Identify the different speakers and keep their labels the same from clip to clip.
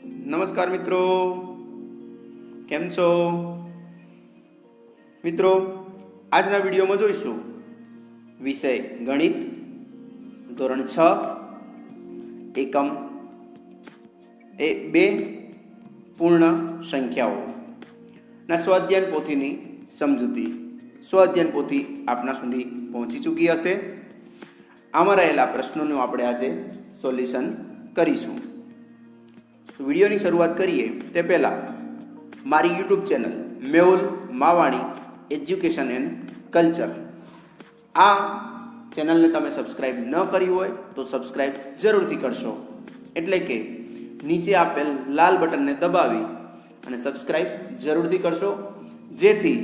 Speaker 1: નમસ્કાર મિત્રો, કેમ છો મિત્રો? આજના વિડીયોમાં જોઈશું વિષય ગણિત, ધોરણ 6, એકમ 2, પૂર્ણ સંખ્યાઓ ના સ્વાધ્યાયન પોથીની સમજૂતી. સ્વાધ્યાયન પોથી આપના સુધી પહોંચી ચૂકી હશે. આમાં રહેલા પ્રશ્નોનું આપણે આજે સોલ્યુશન કરીશું. વિડીયોની શરૂઆત કરીએ તે પહેલાં મારી YouTube channel Mehul Mavani education and culture, આ ચેનલને તમે સબસ્ક્રાઈબ ન કરી હોય તો સબસ્ક્રાઈબ જરૂરથી કરશો. એટલે કે નીચે આપેલ લાલ બટનને દબાવી અને સબસ્ક્રાઈબ જરૂરથી કરશો, જેથી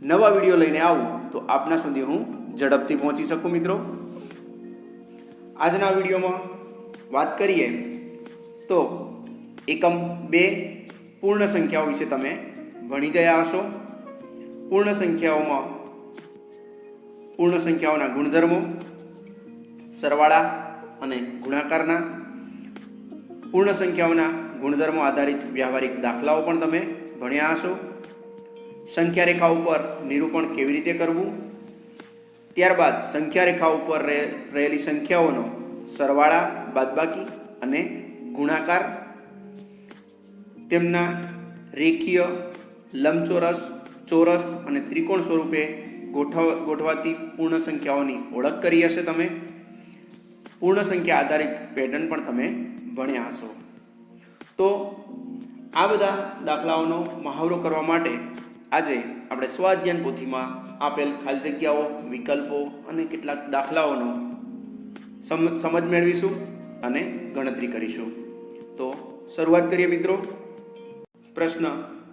Speaker 1: નવા વિડીયો લઈને આવું તો આપના સુધી હું ઝડપથી પહોંચી શકું. મિત્રો, આજના વિડીયોમાં વાત કરીએ તો એકમ 2 પૂર્ણ સંખ્યાઓ વિશે તમે ભણી ગયા હશો. પૂર્ણ સંખ્યાઓના ગુણધર્મો, સરવાળા અને ગુણાકારના, પૂર્ણ સંખ્યાઓના ગુણધર્મો આધારિત વ્યવહારિક દાખલાઓ પણ તમે ભણ્યા હશો. સંખ્યા રેખા ઉપર નિરૂપણ કેવી રીતે કરવું, ત્યારબાદ સંખ્યા રેખા ઉપર રહેલી સંખ્યાઓનો સરવાળા, બાદબાકી અને ગુણાકાર, તેમના રેખીય, લંબચોરસ, ચોરસ અને ત્રિકોણ સ્વરૂપે ગોઠવાતી પૂર્ણ સંખ્યાઓની ઓળખ કરી હશે તમે. પૂર્ણ સંખ્યા આધારિત પેટર્ન પણ તમે ભણ્યા હશો. તો આ બધા દાખલાઓનો મહાવરો કરવા માટે આજે આપણે સ્વાધ્યાયન પોથીમાં આપેલ ખાલી જગ્યાઓ, વિકલ્પો અને કેટલાક દાખલાઓનો સમજ મેળવીશું અને ગણતરી કરીશું. તો શરૂઆત કરીએ મિત્રો. પ્રશ્ન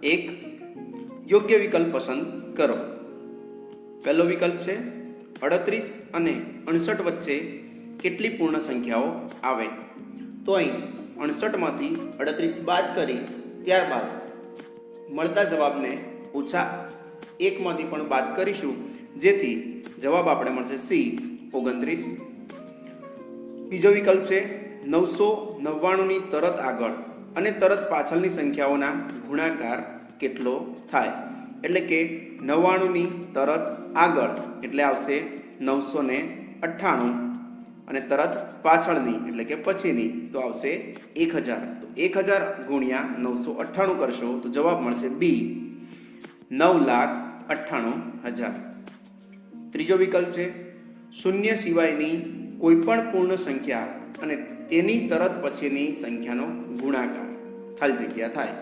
Speaker 1: 1, યોગ્ય વિકલ્પ પસંદ કરો. પહેલો વિકલ્પ છે 38 અને 68 વચ્ચે કેટલી પૂર્ણ સંખ્યાઓ આવે? તો અહીં 68માંથી 38 બાદ કરી ત્યારબાદ મળતા જવાબને -1માંથી પણ બાદ કરીશું, જેથી જવાબ આપણે મળશે C 29. બીજો વિકલ્પ છે 999ની તરત આગળ અને તરત પાછળની સંખ્યાઓના ગુણાકાર કેટલો થાય? એટલે કે 99ની તરત આગળ એટલે આવશે 998 અને તરત પાછળની એટલે કે પછીની તો આવશે 1000. તો 1000 ગુણ્યા 998 કરશો તો જવાબ મળશે B 9,98,000. ત્રીજો વિકલ્પ છે શૂન્ય સિવાયની કોઈપણ પૂર્ણ સંખ્યા અને તેની તરત પછીની સંખ્યાનો ગુણાકાર ખાલી જગ્યા થાય.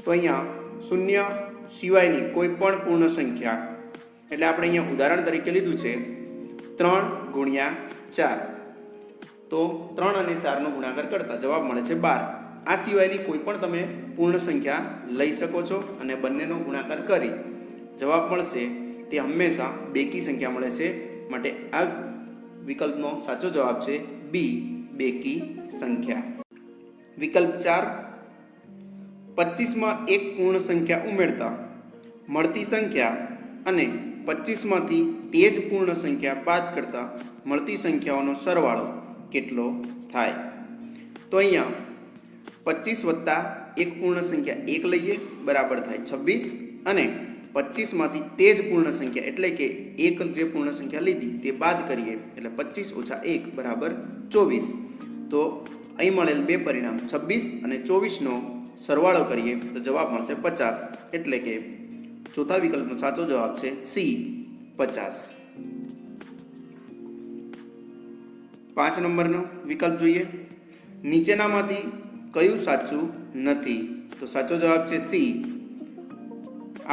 Speaker 1: તો અહીંયા શૂન્ય સિવાયની કોઈ પણ પૂર્ણ સંખ્યા એટલે આપણે અહીંયા ઉદાહરણ તરીકે લીધું છે 3 ગુણ્યા 4. તો 3 અને 4નો ગુણાકાર કરતા જવાબ મળે છે 12. આ સિવાયની કોઈ પણ તમે પૂર્ણ સંખ્યા લઈ શકો છો અને બંનેનો ગુણાકાર કરી જવાબ મળશે તે હંમેશા બેકી સંખ્યા મળે છે. માટે આ વિકલ્પનો સાચો જવાબ છે B બેકી સંખ્યા. વિકલ્પ 4, 25માં એક પૂર્ણ સંખ્યા ઉમેરતા મળતી સંખ્યા અને 25માંથી તે જ પૂર્ણ સંખ્યા બાદ કરતા મળતી સંખ્યાઓનો સરવાળો કેટલો થાય? તો અહીંયા 25 વત્તા એક પૂર્ણ સંખ્યા 1 લઈએ બરાબર થાય 26 અને 25માંથી તે જ પૂર્ણ સંખ્યા એટલે કે એક જે પૂર્ણ સંખ્યા લીધી તે બાદ કરીએ એટલે 25 - 1 બરાબર 24. તો અહીં મળેલ બે પરિણામ 26 અને 24નો સરવાળો કરીએ તો જવાબ મળશે 50. એટલે કે ચોથા વિકલ્પનો સાચો જવાબ છે C 50. 5 નંબરનો વિકલ્પ જોઈએ. નીચેનામાંથી કયું સાચું નથી? તો સાચો જવાબ છે C,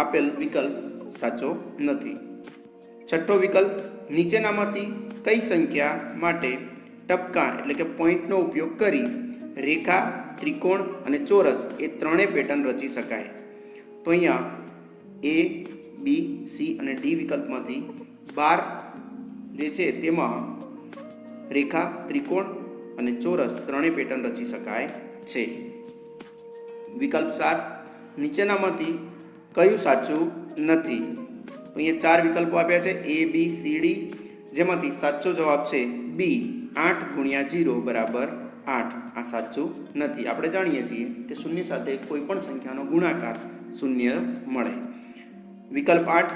Speaker 1: આપેલ વિકલ્પ સાચો નથી. છઠ્ઠો વિકલ્પ નીચેનામાંથી કઈ સંખ્યા માટે ટપકા એટલે કે પોઈન્ટનો ઉપયોગ કરી રેખા, ત્રિકોણ અને ચોરસ એ ત્રણેય પેટર્ન રચી શકાય? તો અહીંયા A, B, C અને D વિકલ્પમાંથી 12 જે છે તેમાં રેખા, ત્રિકોણ અને ચોરસ ત્રણેય પેટર્ન રચી શકાય છે. વિકલ્પ 7, નીચેનામાંથી કયું સાચું નથી? તો અહીંયા 4 વિકલ્પો આપ્યા છે A, B, C, D, જેમાંથી સાચો જવાબ છે B 8 ગુણ્યા 0 બરાબર 8 આ સાચું નથી. આપણે જાણીએ છીએ કે શૂન્ય સાથે કોઈ પણ સંખ્યાનો ગુણાકાર શૂન્ય મળે. વિકલ્પ 8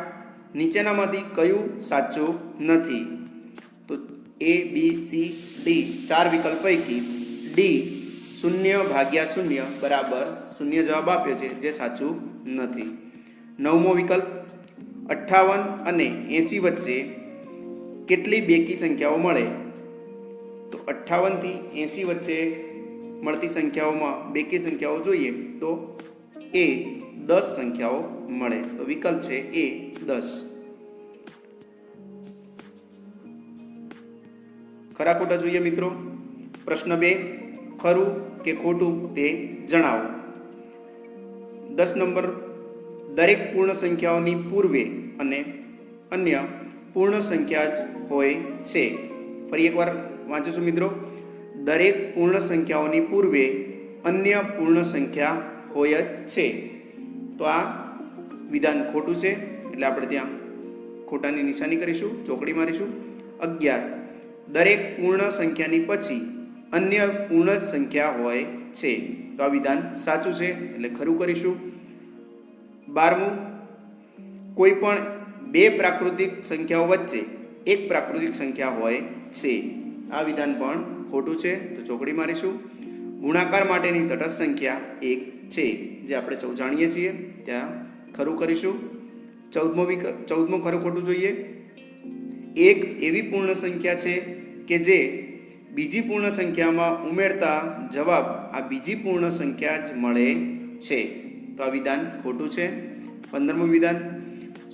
Speaker 1: નીચેનામાંથી કયું સાચું નથી? તો A, B, C, D 4 વિકલ્પ પૈકી D 0/0 બરાબર 0 જવાબ આપ્યો છે, જે સાચું નથી. 9મો વિકલ્પ 58 અને 80 વચ્ચે કેટલી બેકી સંખ્યાઓ મળે? તો 58 થી 80 વચ્ચે મળતી સંખ્યાઓમાં બેકી સંખ્યાઓ જોઈએ તો એ 10 સંખ્યાઓ મળે. તો વિકલ્પ છે એ 10. ખરા ખોટા જોઈએ મિત્રો. પ્રશ્ન 2 ખરું કે ખોટું તે જણાવો. 10 નંબર દરેક પૂર્ણ સંખ્યાઓની પૂર્વે અને અન્ય પૂર્ણ સંખ્યા જ હોય છે. ફરી એકવાર વાંચીશું મિત્રો. દરેક પૂર્ણ સંખ્યાઓની પૂર્વે અન્ય પૂર્ણ સંખ્યા હોય જ છે. તો આ વિધાન ખોટું છે, એટલે આપણે ત્યાં ખોટાની નિશાની કરીશું, ચોકડી મારીશું. 11 દરેક પૂર્ણ સંખ્યાની પછી અન્ય પૂર્ણ સંખ્યા હોય છે. તો આ વિધાન સાચું છે, એટલે ખરું કરીશું. 12મું કોઈ પણ બે પ્રાકૃતિક સંખ્યાઓ વચ્ચે એક પ્રાકૃતિક સંખ્યા હોય છે. આ વિધાન પણ ખોટું છે, તો ચોકડી મારીશું. ગુણાકાર માટેની તટસ્થ સંખ્યા 1 છે, જે આપણે સૌ જાણીએ છીએ. ત્યાં ખરું કરીશું. 14મો ખરું ખોટું જોઈએ. એક એવી પૂર્ણ સંખ્યા છે કે જે બીજી પૂર્ણ સંખ્યામાં ઉમેરતા જવાબ આ બીજી પૂર્ણ સંખ્યા જ મળે છે. તો આ વિધાન ખોટું છે. 15મું વિધાન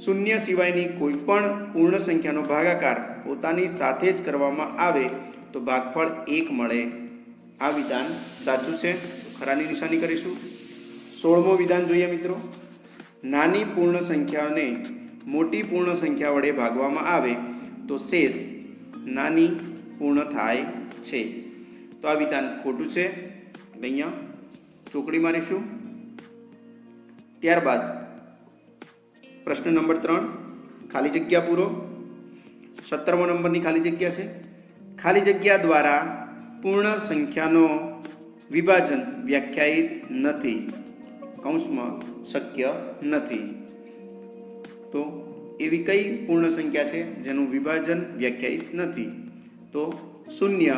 Speaker 1: શૂન્ય સિવાયની કોઈ પણ પૂર્ણ સંખ્યાનો ભાગાકાર પોતાની સાથે જ કરવામાં આવે તો ભાગફળ 1 મળે. આ વિધાન સાચું છે, ખરાની નિશાની કરીશું. 16મો વિધાન જોઈએ મિત્રો. નાની પૂર્ણ સંખ્યાને મોટી પૂર્ણ સંખ્યા વડે ભાગવામાં આવે તો શેષ નાની પૂર્ણ થાય છે. તો આ વિધાન ખોટું છે, અહીંયા ચોકડી મારીશું. ત્યારબાદ પ્રશ્ન નંબર 3 ખાલી જગ્યા પૂરો. 17મો નંબરની ખાલી જગ્યા છે. ખાલી જગ્યા દ્વારા પૂર્ણ સંખ્યાનો વિભાજન વ્યાખ્યાયિત નથી. કૌંસમાં શક્ય નથી. તો એવી કઈ પૂર્ણ સંખ્યા છે જેનું વિભાજન વ્યાખ્યાયિત નથી? તો શૂન્ય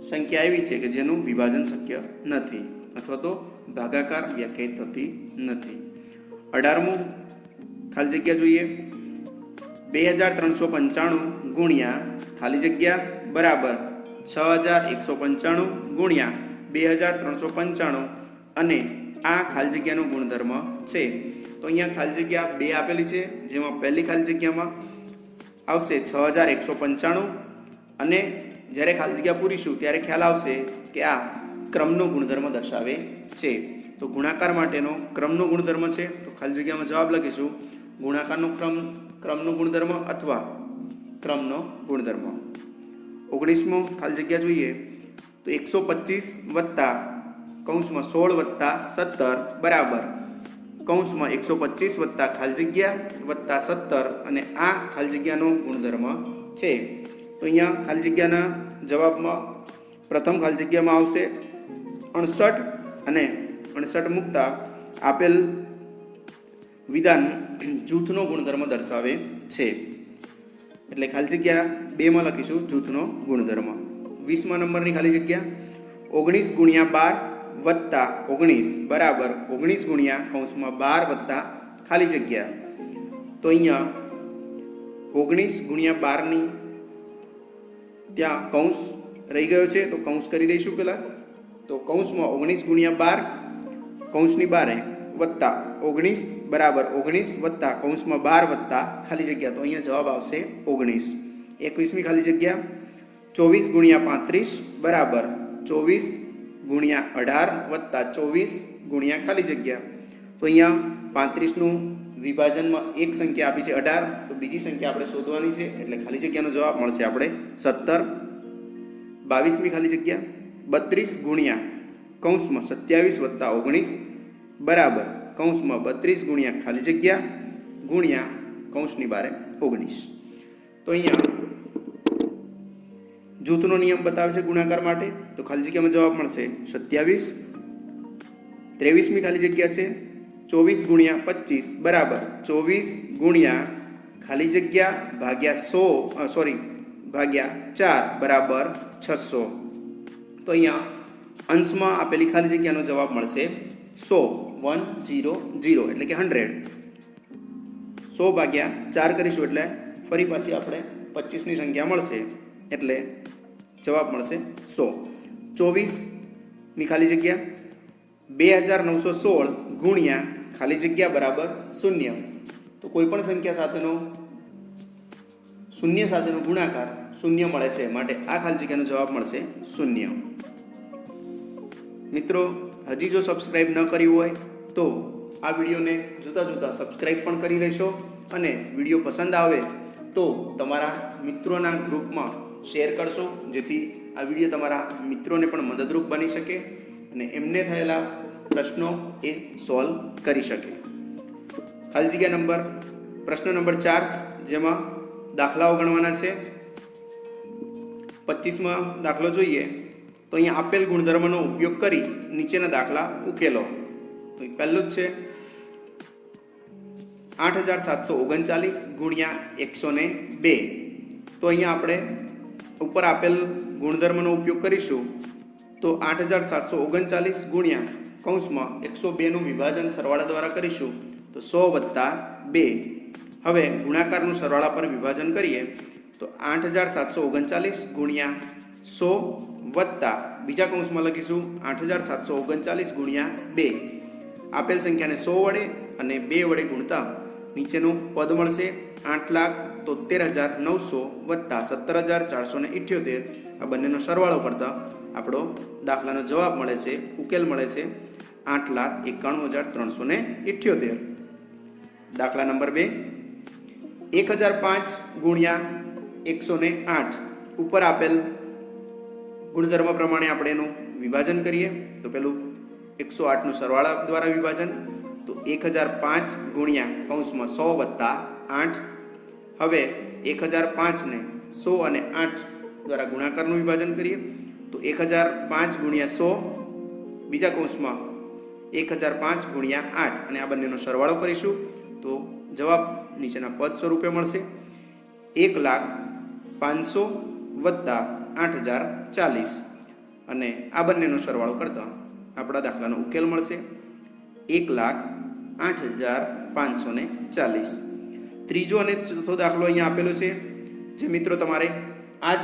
Speaker 1: સંખ્યા એવી છે કે જેનું વિભાજન શક્ય નથી, અથવા તો ભાગાકાર વ્યાખ્યાયિત થતી નથી. 18મું ખાલી જગ્યા જોઈએ. 2395 ગુણ્યા ખાલી જગ્યા બરાબર 6195 ગુણ્યા 2395 અને આ ખાલી જગ્યાનો ગુણધર્મ છે. તો અહીંયા ખાલી જગ્યા 2 આપેલી છે, જેમાં પહેલી ખાલી જગ્યામાં આવશે 6195 અને જ્યારે ખાલી જગ્યા પૂરીશું ત્યારે ખ્યાલ આવશે કે આ ક્રમનો ગુણધર્મ દર્શાવે છે. તો ગુણાકાર માટેનો ક્રમનો ગુણધર્મ છે, તો ખાલી જગ્યામાં જવાબ લખીશું ગુણાકારનો ક્રમનો ગુણધર્મ અથવા ક્રમનો ગુણધર્મ. 19મો ખાલી જગ્યા જોઈએ તો 125 વત્તા કૌંસમાં 16 વત્તા 17 બરાબર કૌંસમાં 125 વત્તા ખાલી જગ્યા વત્તા 17 અને આ ખાલી જગ્યાનો ગુણધર્મ છે. તો અહીંયા ખાલી જગ્યાના જવાબમાં પ્રથમ ખાલી જગ્યામાં આવશે 68 અને 68 મૂકતા આપેલ વિધાન જૂથનો ગુણધર્મ દર્શાવે છે, એટલે ખાલી જગ્યા 2માં લખીશું જૂથનો ગુણધર્મ. 20મા નંબરની ખાલી જગ્યા 19 ગુણ્યા 12 વત્તા 19 બરાબર 19 ગુણ્યા કૌંસમાં 12 વત્તા ખાલી જગ્યા. તો અહીંયા 19 ગુણ્યા 12ની ત્યાં કૌંસ રહી ગયો છે, તો કૌંસ કરી દઈશું પહેલાં. તો કૌંસમાં 19 ગુણ્યા 12 કૌંસની 12 વત્તા 19 બરાબર 19 વત્તા કૌંસમાં 12 વત્તા ખાલી જગ્યા. તો અહીંયા જવાબ આવશે 19. 21મી ખાલી જગ્યા 24 ગુણ્યા 35 બરાબર 24 ગુણ્યા 18 વત્તા 24 ગુણ્યા ખાલી જગ્યા. તો અહીંયા 35નું વિભાજનમાં એક સંખ્યા આપી છે 18, તો બીજી સંખ્યા આપણે શોધવાની છે, એટલે ખાલી જગ્યાનો જવાબ મળશે આપણે 17. 22મી ખાલી જગ્યા 32 ગુણ્યા કૌંસમાં 27 વત્તા 19 બરાબર કૌંસમાં 32 ગુણ્યા ખાલી જગ્યા ગુણ્યા કૌંસની 12 19. તો અહીંયા જૂથનો નિયમ બતાવે છે ગુણાકાર માટે, તો ખાલી જગ્યામાં જવાબ મળશે 27. 23મી ખાલી જગ્યા છે 24 ગુણ્યા 25 બરાબર 24 ગુણ્યા ખાલી જગ્યા ભાગ્યા 100 ભાગ્યા 4 બરાબર 600. તો અહીંયા અંશમાં આપેલી ખાલી જગ્યાનો જવાબ મળશે 100 એટલે કે 100. 100 ભાગ્યા 4 કરીશું એટલે ફરી પાછી આપણે 25ની સંખ્યા મળશે એટલે જવાબ મળશે 100. 24મી ખાલી જગ્યા 2916 ગુણ્યા ખાલી જગ્યા બરાબર 0. તો કોઈ પણ સંખ્યા સાથેનો શૂન્ય સાથેનો ગુણાકાર 0 મળે છે, માટે આ ખાલી જગ્યાનો જવાબ મળશે 0. મિત્રો, હજી જો સબસ્ક્રાઇબ ન કર્યું હોય તો આ વિડીયોને જોતા જોતા સબસ્ક્રાઇબ પણ કરી લેશો અને વિડીયો પસંદ આવે તો તમારા મિત્રોના ગ્રુપમાં શેર કરશો, જેથી આ વિડીયો તમારા મિત્રોને પણ મદદરૂપ બની શકે અને એમને થયેલા પ્રશ્નો એ સોલ્વ કરી શકે. ખાલી જગ્યા પ્રશ્ન નંબર 4, જેમાં દાખલાઓ ગણવાના છે. 25માં દાખલો જોઈએ તો અહીંયા આપેલ ગુણધર્મનો ઉપયોગ કરી નીચેના દાખલા ઉકેલો. તો પહેલું જ છે 8739 ગુણ્યા 102. તો અહીંયા આપણે ઉપર આપેલ ગુણધર્મનો ઉપયોગ કરીશું. તો 8739 ગુણ્યા કૌંસમાં 102નું વિભાજન સરવાળા દ્વારા કરીશું તો 100 + 2. હવે ગુણાકારનું સરવાળા પર વિભાજન કરીએ તો 8739 ગુણ્યા 100 વત્તા બીજા કૌંસમાં લખીશું 8739 ગુણ્યા 2. આપેલ સંખ્યાને 100 વડે અને 2 વડે ગુણતા નીચેનું પદ મળશે 8,73,900 વત્તા 17,478. આ બંનેનો સરવાળો કરતા આપણો દાખલાનો જવાબ મળે છે, ઉકેલ મળે છે 8,91,378. દાખલા નંબર 2, 1005 ગુણ્યા 108. ઉપર આપેલ ગુણધર્મ પ્રમાણે આપણે એનું વિભાજન કરીએ તો પેલું 108નું સરવાળા દ્વારા વિભાજન, તો 1005 ગુણ્યા કૌંસમાં 100 વત્તા 8. હવે 1005ને 100 અને 8 દ્વારા ગુણાકારનું વિભાજન કરીએ તો 1005 ગુણ્યા 100 બીજા કૌંસમાં 1005 ગુણ્યા 8 અને આ બંનેનો સરવાળો કરીશું તો જવાબ નીચેના પદ સ્વરૂપે મળશે 1,05,000 વત્તા 8,040 અને આ બંનેનો સરવાળો કરતા આપણા દાખલાનો ઉકેલ મળશે 1,08,540. ત્રીજો અને ચોથો દાખલો અહીંયા આપેલો છે, જે મિત્રો તમારે આ જ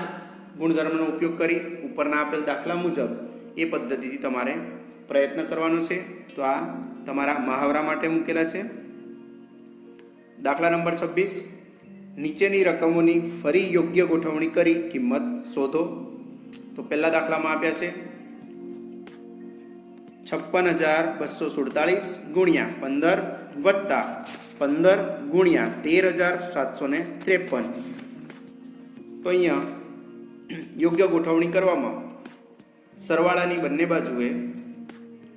Speaker 1: ગુણધર્મનો ઉપયોગ કરી ઉપરના આપેલ દાખલા મુજબ એ પદ્ધતિથી તમારે પ્રયત્ન કરવાનો છે. તો આ તમારા મહાવરા માટે મૂકેલા છે. દાખલા નંબર 26, નીચેની રકમોની ફરી યોગ્ય ગોઠવણી કરી કિંમત શોધો. તો પહેલા દાખલામાં આપ્યા છે 56,247 ગુણ્યા 15 વત્તા 15 ગુણ્યા 13,753. તો અહીંયા યોગ્ય ગોઠવણી કરવામાં સરવાળાની બંને બાજુએ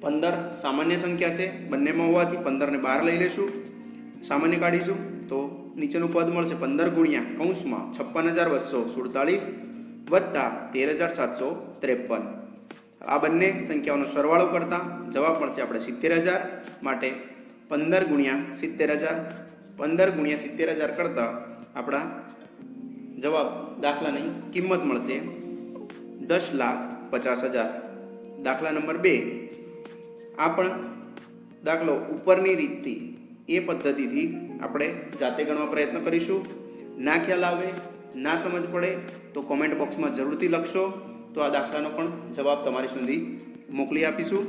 Speaker 1: 15 સામાન્ય સંખ્યા છે, બંનેમાં હોવાથી 15ને બહાર લઈ લેશું, સામાન્ય કાઢીશું તો નીચેનું પદ મળશે 15 ગુણ્યા કૌંસમાં 56,247 વત્તા 13,753. આ બંને સંખ્યાઓનો સરવાળો કરતા જવાબ મળશે આપણે 70,000, માટે 15 ગુણ્યા 70,000. 15 ગુણ્યા 70,000 કરતા આપણા જવાબ દાખલાની કિંમત મળશે 10,50,000. દાખલા નંબર 2, આ પણ દાખલો ઉપરની રીતથી એ પદ્ધતિથી આપણે જાતે ગણવા પ્રયત્ન કરીશું. ના ખ્યાલ આવે, ના સમજ પડે તો કોમેન્ટ બોક્સમાં જરૂરથી લખશો, તો આ દાખલાનો પણ જવાબ તમારી સુધી મોકલી આપીશું.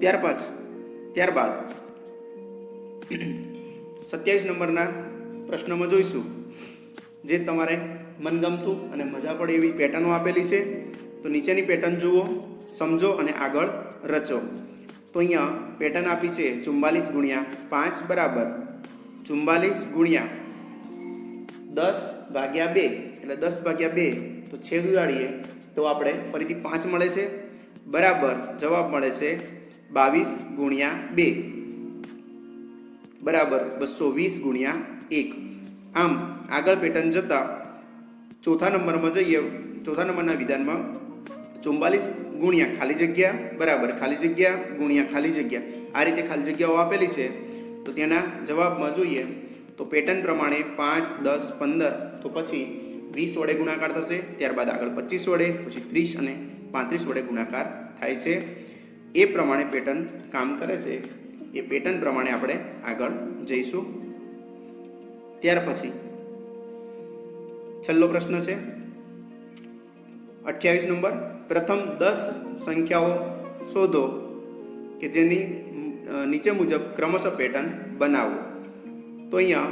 Speaker 1: ત્યારબાદ 27 નંબરના પ્રશ્નમાં જોઈશું, જે તમારે મનગમતું અને મજા પડે એવી પેટર્નો આપેલી છે. તો નીચેની પેટર્ન જુઓ, સમજો અને આગળ રચો. તો અહીંયા પેટર્ન આપી છે 44 ગુણ્યા 5 બરાબર 44 ગુણ્યા 10 ભાગ્યા 2, એટલે 10 ભાગ્યા 2 તો છેદ ઉડાડીએ તો આપણે ફરીથી 5 મળે છે, બરાબર જવાબ મળે છે 22 ગુણ્યા 2 બરાબર 220 ગુણ્યા 1. આમ આગળ પેટર્ન જતા ચોથા નંબરના વિધાનમાં 44 ગુણ્યા ખાલી જગ્યા બરાબર ખાલી જગ્યા ગુણ્યા ખાલી જગ્યા આ રીતે ખાલી જગ્યાઓ આપેલી છે. તો તેના જવાબમાં જોઈએ તો પેટર્ન પ્રમાણે 5, 10, 15 તો પછી 20 વડે ગુણાકાર થશે, ત્યારબાદ આગળ 25 વડે, પછી 30 અને 35 વડે ગુણાકાર થાય છે. એ પ્રમાણે પેટર્ન કામ કરે છે. એ પેટર્ન પ્રમાણે આપણે આગળ જઈશું. ત્યાર પછી છેલ્લો પ્રશ્ન છે 28 નંબર. પ્રથમ 10 સંખ્યાઓ શોધો કે જેની નીચે મુજબ ક્રમશઃ પેટર્ન બનાવો. તો અહીંયા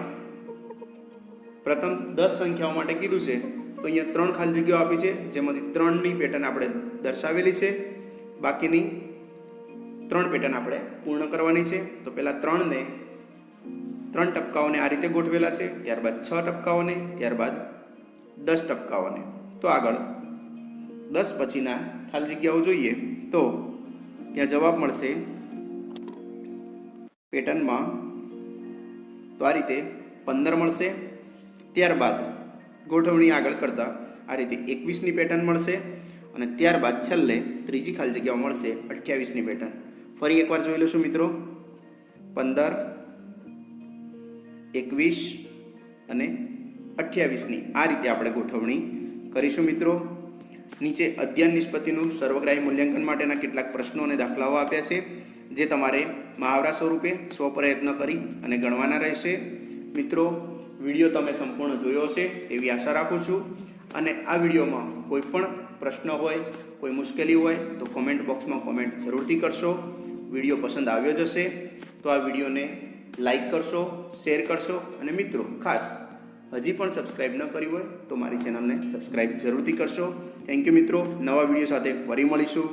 Speaker 1: પ્રથમ 10 સંખ્યાઓ માટે કીધું છે. તો અહીંયા 3 ખાલી જગ્યાઓ આપી છે, જેમાંથી 3ની પેટર્ન આપણે દર્શાવેલી છે. બાકીની 3 પેટર્ન આપણે પૂર્ણ કરવાની છે. તો પહેલાં 3 ટપકાઓને આ રીતે ગોઠવેલા છે, ત્યારબાદ 6 ટપકાઓને, ત્યારબાદ 10 ટપકાઓને. તો આગળ 10 પછીના ખાલી જગ્યાઓ જોઈએ તો ત્યાં જવાબ મળશે પેટર્નમાં તો આ રીતે 15 મળશે. ત્યારબાદ ગોઠવણી આગળ કરતાં આ રીતે 21ની પેટર્ન મળશે અને ત્યારબાદ છેલ્લે ત્રીજી ખાલી જગ્યાઓ મળશે 28ની પેટર્ન. ફરી એકવાર જોઈ લઈશું મિત્રો. 15, 21 અને 28ની આ રીતે આપણે ગોઠવણી કરીશું મિત્રો. નીચે અધ્યયન નિષ્પત્તિનું સર્વગ્રાહી મૂલ્યાંકન માટેના કેટલાક પ્રશ્નો અને દાખલાઓ આપ્યા છે, જે તમારે મહાવરા સ્વરૂપે સ્વપ્રયત્ન કરી અને ગણવાના રહેશે. મિત્રો, વિડીયો તમે સંપૂર્ણ જોયો હશે એવી આશા રાખું છું. અને આ વિડીયોમાં કોઈ પણ પ્રશ્ન હોય, કોઈ મુશ્કેલી હોય તો કોમેન્ટ બોક્સમાં કોમેન્ટ જરૂરથી કરશો. વિડીયો પસંદ આવ્યો જ હશે તો આ વિડીયોને લાઈક કરશો, શેર કરશો અને મિત્રો ખાસ હજી પણ સબસ્ક્રાઈબ ન કરી હોય તો મારી ચેનલને સબસ્ક્રાઈબ જરૂરથી કરશો. થેન્ક યુ મિત્રો. નવા વિડીયો સાથે ફરી મળીશું.